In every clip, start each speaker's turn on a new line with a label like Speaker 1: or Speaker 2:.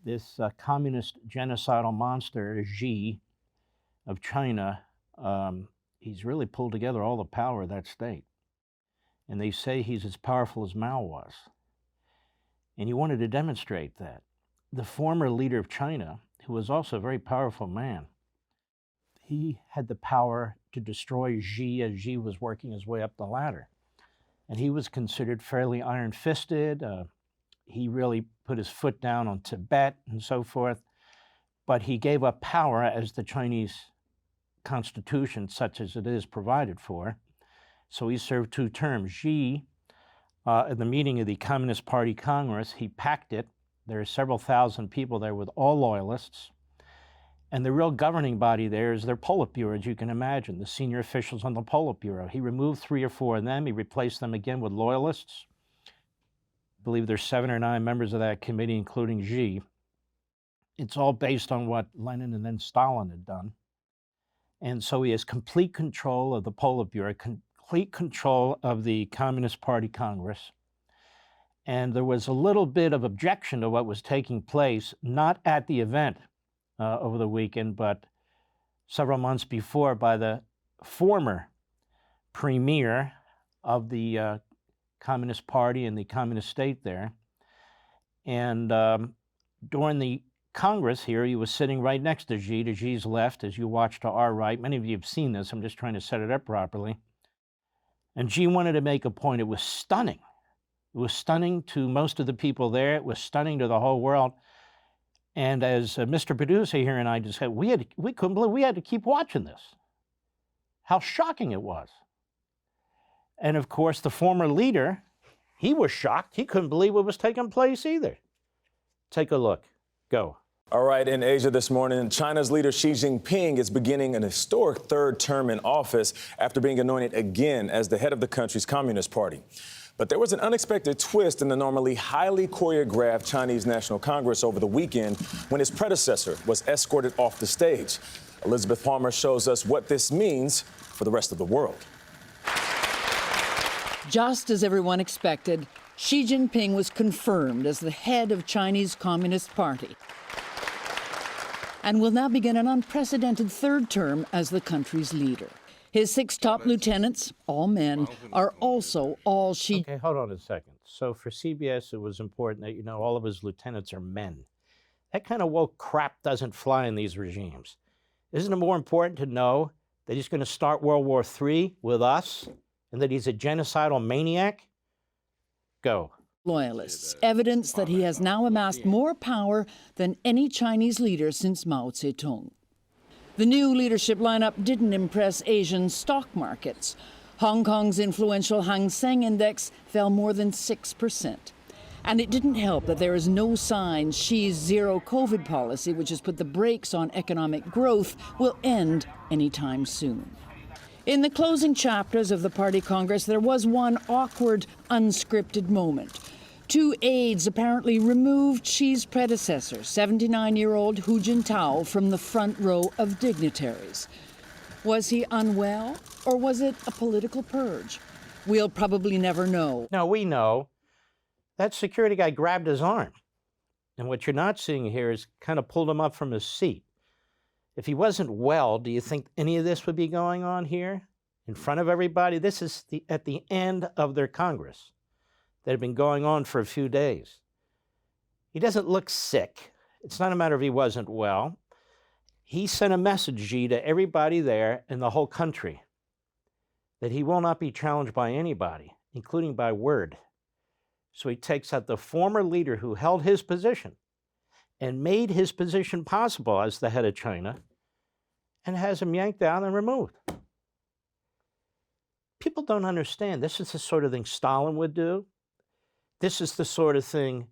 Speaker 1: this communist genocidal monster, Xi, of China, he's really pulled together all the power of that state. And they say he's as powerful as Mao was. And he wanted to demonstrate that. The former leader of China, who was also a very powerful man, he had the power to destroy Xi as Xi was working his way up the ladder. And he was considered fairly iron-fisted. He really put his foot down on Tibet and so forth. But he gave up power as the Chinese constitution, such as it is, provided for. So he served 2 terms. Xi, at the meeting of the Communist Party Congress, he packed it. There are several thousand people there with all loyalists. And the real governing body there is their Politburo, as you can imagine, the senior officials on the Politburo. He removed 3 or 4 of them. He replaced them again with loyalists. I believe there's 7 or 9 members of that committee, including Xi. It's all based on what Lenin and then Stalin had done. And so he has complete control of the Politburo, complete control of the Communist Party Congress. And there was a little bit of objection to what was taking place, not at the event over the weekend, but several months before, by the former premier of the Communist Party and the Communist state there. And during the Congress here, he was sitting right next to Xi's left, as you watch to our right. Many of you have seen this. I'm just trying to set it up properly. And Xi wanted to make a point. It was stunning. It was stunning to most of the people there. It was stunning to the whole world. And as Mr. Producer here and I just said, we couldn't believe we had to keep watching this. How shocking it was. And of course, the former leader, he was shocked. He couldn't believe what was taking place either. Take a look. Go.
Speaker 2: All right, in Asia this morning, China's leader Xi Jinping is beginning an historic 3rd term in office after being anointed again as the head of the country's Communist Party. But there was an unexpected twist in the normally highly choreographed Chinese National Congress over the weekend when his predecessor was escorted off the stage. Elizabeth Palmer shows us what this means for the rest of the world.
Speaker 3: Just as everyone expected, Xi Jinping was confirmed as the head of Chinese Communist Party and will now begin an unprecedented 3rd term as the country's leader. His 6 top lieutenants, all men, are also all Xi.
Speaker 1: Okay, hold on a second. So for CBS, it was important that you know all of his lieutenants are men. That kind of woke crap doesn't fly in these regimes. Isn't it more important to know that he's going to start World War III with us and that he's a genocidal maniac? Go.
Speaker 3: Loyalists, evidence that he has now amassed more power than any Chinese leader since Mao Zedong. The new leadership lineup didn't impress Asian stock markets. Hong Kong's influential Hang Seng Index fell more than 6%. And it didn't help that there is no sign Xi's zero-COVID policy, which has put the brakes on economic growth, will end anytime soon. In the closing chapters of the party Congress, there was one awkward, unscripted moment. 2 aides apparently removed Xi's predecessor, 79-year-old Hu Jintao, from the front row of dignitaries. Was he unwell, or was it a political purge? We'll probably never know.
Speaker 1: No, we know. That security guy grabbed his arm. And what you're not seeing here is kind of pulled him up from his seat. If he wasn't well, do you think any of this would be going on here in front of everybody? This is at the end of their Congress that had been going on for a few days. He doesn't look sick. It's not a matter of he wasn't well. He sent a message, Xi, to everybody there in the whole country that he will not be challenged by anybody, including by word. So he takes out the former leader who held his position and made his position possible as the head of China and has him yanked out and removed. People don't understand. This is the sort of thing Stalin would do. This is the sort of thing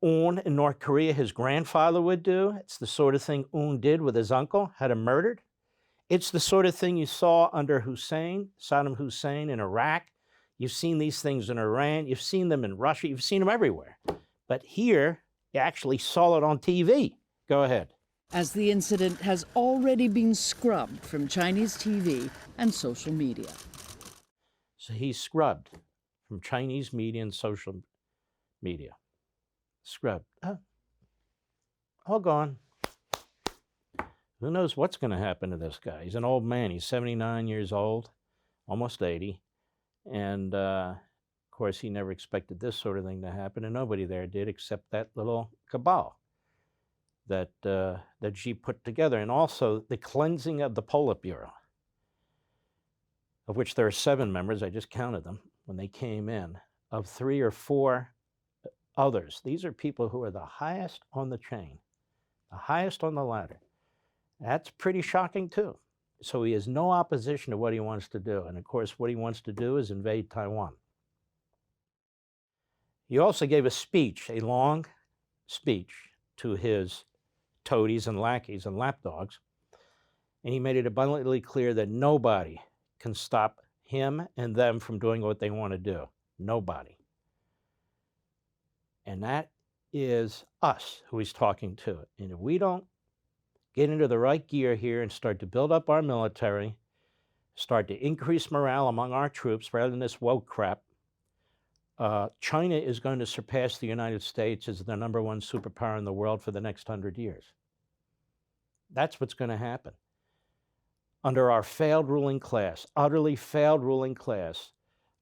Speaker 1: Un in North Korea, his grandfather, would do. It's the sort of thing Un did with his uncle, had him murdered. It's the sort of thing you saw under Saddam Hussein in Iraq. You've seen these things in Iran. You've seen them in Russia. You've seen them everywhere. But here, you actually saw it on TV. Go ahead.
Speaker 3: As the incident has already been scrubbed from Chinese TV and social media.
Speaker 1: So he's scrubbed from Chinese media and social media. Scrubbed. all gone. Who knows what's going to happen to this guy? He's an old man. He's 79 years old, almost 80. And, of course, he never expected this sort of thing to happen, and nobody there did except that little cabal that Xi put together. And also the cleansing of the Politburo, of which there are 7 members. I just counted them when they came in, of 3 or 4 others. These are people who are the highest on the chain, the highest on the ladder. That's pretty shocking, too. So he has no opposition to what he wants to do. And, of course, what he wants to do is invade Taiwan. He also gave a speech, a long speech, to his toadies and lackeys and lapdogs. And he made it abundantly clear that nobody can stop him and them from doing what they want to do. Nobody. And that is us who he's talking to. And if we don't get into the right gear here and start to build up our military, start to increase morale among our troops rather than this woke crap, China is going to surpass the United States as the #1 superpower in the world for the next 100 years. That's what's going to happen. Under our failed ruling class, utterly failed ruling class,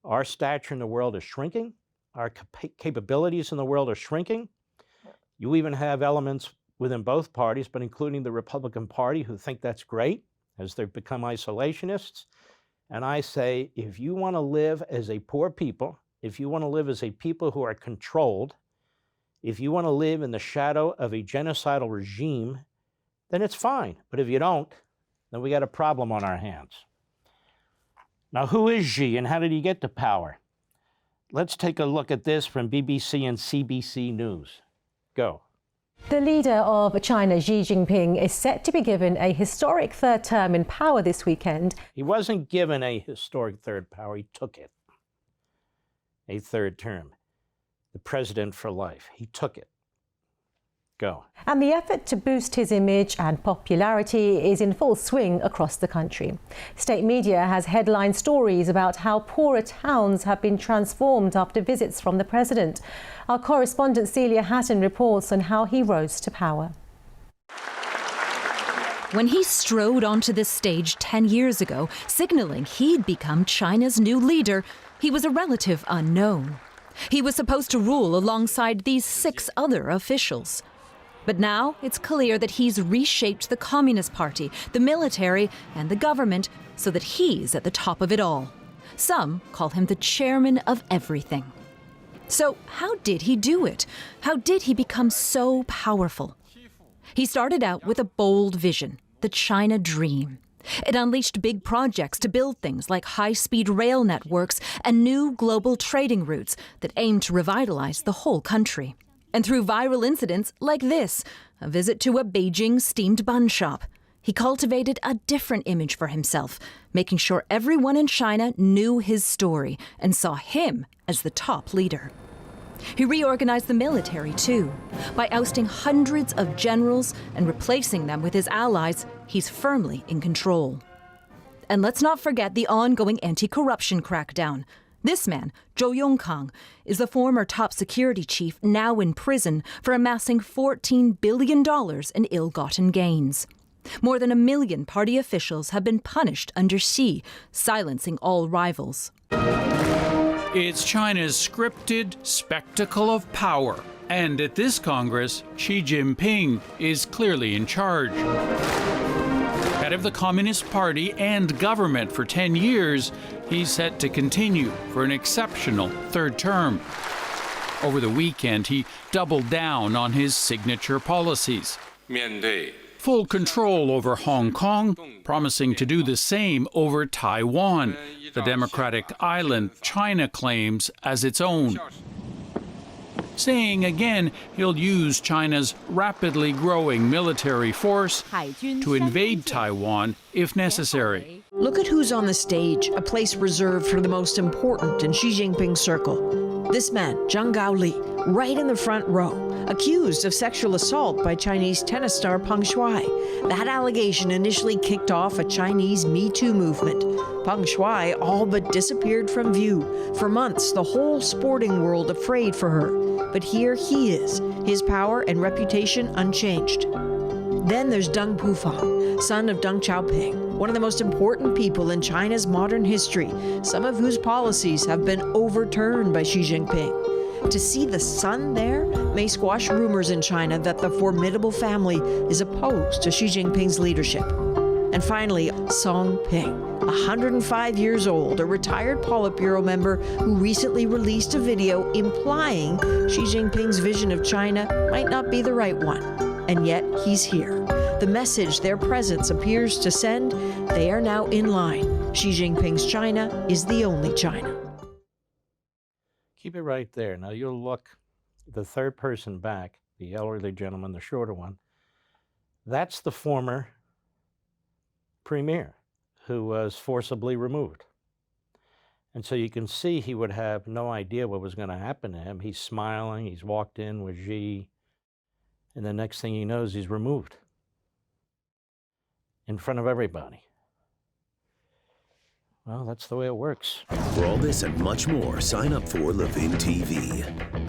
Speaker 1: our stature in the world is shrinking. Our capabilities in the world are shrinking. You even have elements within both parties, but including the Republican Party, who think that's great as they've become isolationists. And I say, if you want to live as a poor people, if you want to live as a people who are controlled, if you want to live in the shadow of a genocidal regime, then it's fine. But if you don't, then we got a problem on our hands. Now, who is Xi and how did he get to power? Let's take a look at this from BBC and CBC News. Go.
Speaker 4: The leader of China, Xi Jinping, is set to be given a historic 3rd term in power this weekend.
Speaker 1: He wasn't given a historic 3rd power, he took it. A 3rd term. The president for life. He took it. Go.
Speaker 4: And the effort to boost his image and popularity is in full swing across the country. State media has headline stories about how poorer towns have been transformed after visits from the president. Our correspondent Celia Hatton reports on how he rose to power.
Speaker 5: When he strode onto this stage 10 years ago, signaling he'd become China's new leader, he was a relative unknown. He was supposed to rule alongside these 6 other officials. But now it's clear that he's reshaped the Communist Party, the military, and the government so that he's at the top of it all. Some call him the chairman of everything. So how did he do it? How did he become so powerful? He started out with a bold vision, the China Dream. It unleashed big projects to build things like high-speed rail networks and new global trading routes that aimed to revitalize the whole country. And through viral incidents like this, a visit to a Beijing steamed bun shop, he cultivated a different image for himself, making sure everyone in China knew his story and saw him as the top leader. He reorganized the military, too. By ousting hundreds of generals and replacing them with his allies, he's firmly in control. And let's not forget the ongoing anti-corruption crackdown. This man, Zhou Yongkang, is the former top security chief now in prison for amassing $14 billion in ill-gotten gains. More than 1 million party officials have been punished under Xi, silencing all rivals.
Speaker 6: It's China's scripted spectacle of power. And at this Congress, Xi Jinping is clearly in charge. Head of the Communist Party and government for 10 years, he's set to continue for an exceptional 3rd term. Over the weekend, he doubled down on his signature policies. Full control over Hong Kong, promising to do the same over Taiwan, the democratic island China claims as its own. Saying again he'll use China's rapidly growing military force to invade Taiwan if necessary.
Speaker 7: Look at who's on the stage, a place reserved for the most important in Xi Jinping's circle. This man, Zhang Gaoli, right in the front row, accused of sexual assault by Chinese tennis star Peng Shuai. That allegation initially kicked off a Chinese Me Too movement. Peng Shuai all but disappeared from view. For months, the whole sporting world afraid for her. But here he is, his power and reputation unchanged. Then there's Deng Pufang, son of Deng Xiaoping, one of the most important people in China's modern history, some of whose policies have been overturned by Xi Jinping. To see the son there may squash rumors in China that the formidable family is opposed to Xi Jinping's leadership. And finally, Song Ping, 105 years old, a retired Politburo member who recently released a video implying Xi Jinping's vision of China might not be the right one. And yet, he's here. The message their presence appears to send, they are now in line. Xi Jinping's China is the only China.
Speaker 1: Keep it right there. Now you'll look the third person back, the elderly gentleman, the shorter one. That's the former premier who was forcibly removed. And so you can see he would have no idea what was going to happen to him. He's smiling, he's walked in with Xi, and the next thing he knows, he's removed in front of everybody. Well, that's the way it works.
Speaker 8: For all this and much more, sign up for LevinTV.